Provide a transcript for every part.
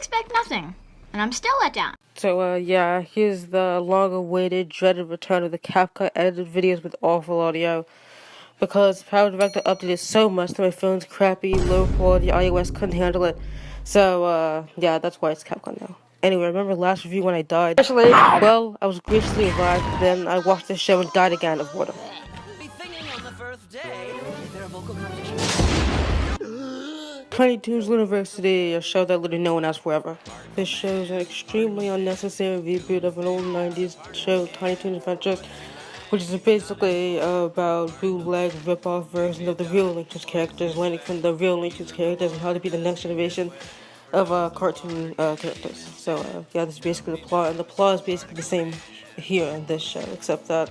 expect nothing, and I'm still let down. So, yeah, here's the long-awaited, dreaded return of the CapCut edited videos with awful audio. Because Power Director updated so much that my phone's crappy, low-quality iOS couldn't handle it. So, yeah, that's why it's CapCut now. Anyway, remember last review when I died? Actually, well, I was graciously revived, then I watched the show and died again of boredom. Tiny Toons Looniversity, a show that literally no one asked forever. This show is an extremely unnecessary reboot of an old 90s show, Tiny Toons Adventures, which is basically about bootleg rip-off versions of the real Looney Tunes characters, learning from the real Looney Tunes characters and how to be the next generation of cartoon characters. So, yeah, this is basically the plot, and the plot is basically the same here in this show, except that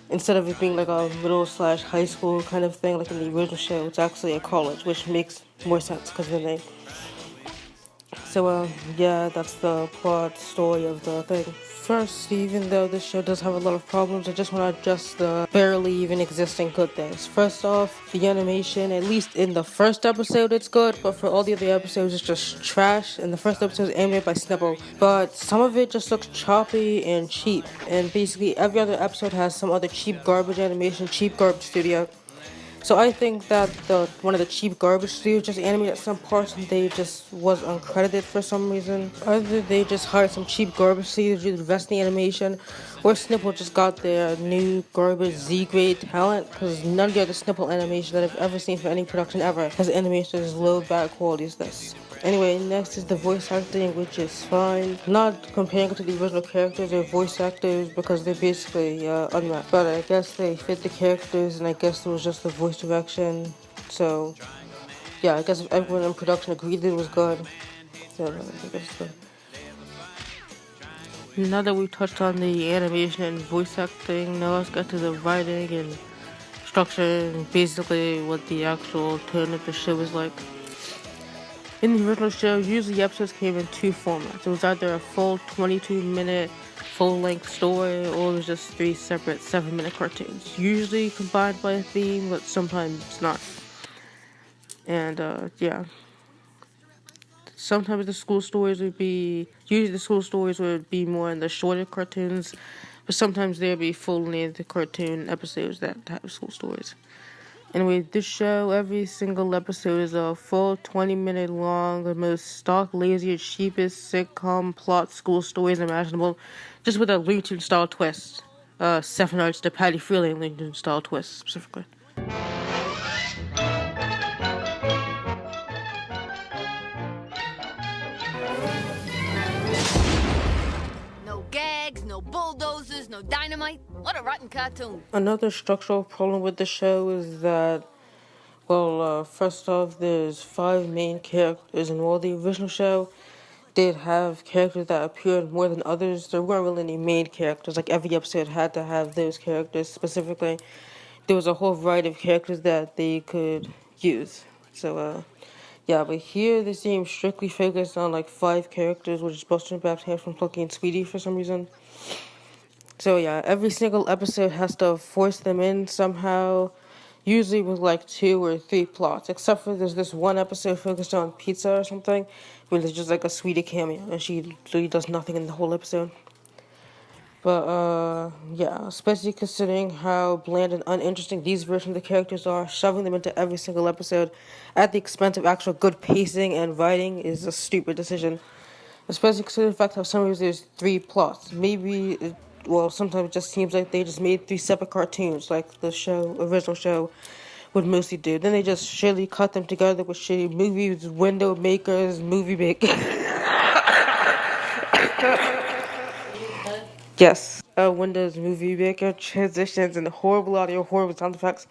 instead of it being like a middle/high school kind of thing like in the original show, it's actually a college, which makes more sense because of the name. So, yeah, that's the plot story of the thing. First, even though this show does have a lot of problems, I just want to address the barely even existing good things. First off, the animation, at least in the first episode, it's good, but for all the other episodes, it's just trash. And the first episode is animated by Snipple, but some of it just looks choppy and cheap. And basically, every other episode has some other cheap garbage animation, cheap garbage studio. So I think that one of the cheap garbage studios just animated some parts and they just was uncredited for some reason. Either they just hired some cheap garbage studio to do the rest of the animation, or Snipple just got their new garbage Z-grade talent, because none of the other Snipple animation that I've ever seen for any production ever has animation as low bad quality as this. Anyway, next is the voice acting, which is fine. Not comparing it to the original characters or voice actors because they're basically unmatched. But I guess they fit the characters, and I guess it was just the voice direction. So, yeah, I guess if everyone in production agreed that it was good, so I guess it's good. Now that we've touched on the animation and voice acting, now let's get to the writing and structure and basically what the actual tone of the show is like. In the original show, usually the episodes came in two formats. It was either a full 22-minute full-length story, or it was just 3 separate 7-minute cartoons. Usually combined by a theme, but sometimes not. And, yeah. Sometimes the school stories would be... Usually the school stories would be more in the shorter cartoons, but sometimes there'd be full-length cartoon episodes that have school stories. Anyway, this show, every single episode is a full 20-minute long, the most stock, laziest, cheapest sitcom plot school stories imaginable, just with a Looney Tunes style twist. 7 Arts, the Patty Freeling Looney Tunes style twist, specifically. No gags, no bulldozers, no dynamite. What a rotten cartoon. Another structural problem with the show is that, well, first off, there's 5 main characters, and while the original show did have characters that appeared more than others, there weren't really any main characters. Like, every episode had to have those characters specifically. There was a whole variety of characters that they could use. So, yeah, but here they seem strictly focused on, like, 5 characters, which is Buster and Babs, Hamster, Plucky, and Sweetie for some reason. So yeah, every single episode has to force them in somehow, usually with like 2 or 3 plots, except for there's this one episode focused on pizza or something, where there's just like a Sweetie cameo, and she literally does nothing in the whole episode. But yeah, especially considering how bland and uninteresting these versions of the characters are, shoving them into every single episode at the expense of actual good pacing and writing is a stupid decision. Especially considering the fact that sometimes there's 3 plots. Sometimes it just seems like they just made 3 separate cartoons, like the original show would mostly do. Then they just shitty cut them together with shitty movies, window makers, movie makers. Yes. Windows movie maker, transitions, and horrible audio, horrible sound effects.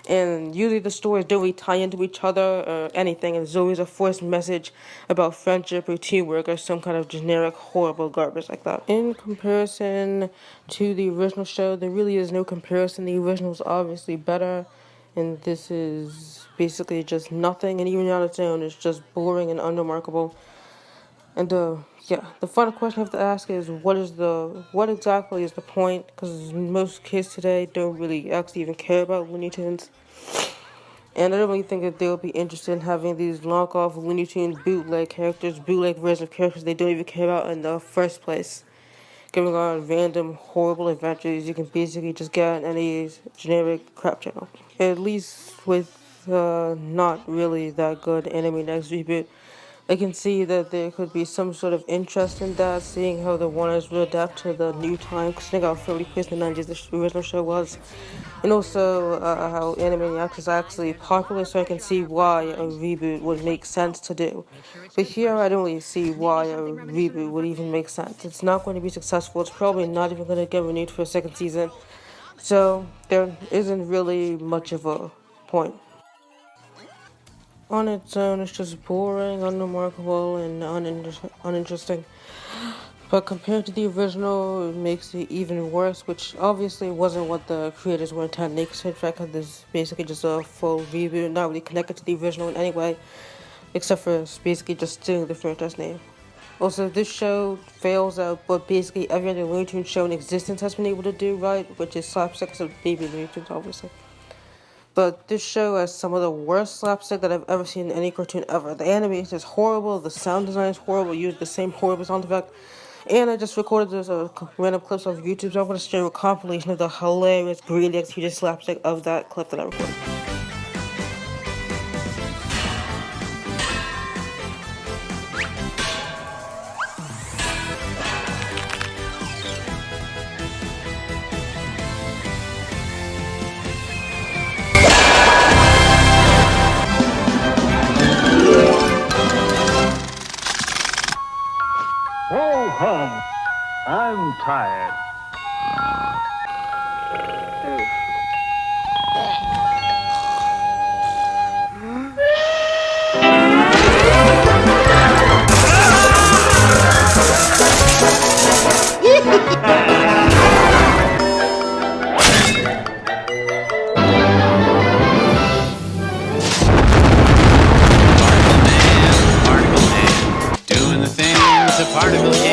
And usually the stories don't really tie into each other or anything, and there's always a forced message about friendship or teamwork or some kind of generic horrible garbage like that. In comparison to the original show, there really is no comparison. The original is obviously better, and this is basically just nothing, and even on its own, it's just boring and unremarkable. And yeah, the final question I have to ask is, what exactly is the point? Because most kids today don't really actually even care about Looney Tunes. And I don't really think that they'll be interested in having these knockoff Looney Tunes bootleg characters, bootleg versions of characters they don't even care about in the first place. Giving on random horrible adventures you can basically just get on any generic crap channel. At least with not really that good anime next reboot, I can see that there could be some sort of interest in that, seeing how the Warners will adapt to the new time, considering how fairly placed in the 90s the original show was, and also how Animaniacs is actually popular, so I can see why a reboot would make sense to do. But here, I don't really see why a reboot would even make sense. It's not going to be successful, it's probably not even going to get renewed for a second season, so there isn't really much of a point. On its own, it's just boring, unremarkable, and uninteresting. But compared to the original, it makes it even worse, which obviously wasn't what the creators were intending. Because in fact, this is basically just a full reboot, not really connected to the original in any way, except for basically just stealing the franchise name. Also, this show fails at what basically every other Looney Tunes show in existence has been able to do right, which is slapstick of baby Looney Tunes, obviously. But this show has some of the worst slapstick that I've ever seen in any cartoon ever. The animation is horrible, the sound design is horrible, used the same horrible sound effect. And I just recorded this random clips of YouTube, so I'm going to share a compilation of the hilarious, greatly executed slapstick of that clip that I recorded. Go home. I'm tired. Particle Man, doing the things a particle can.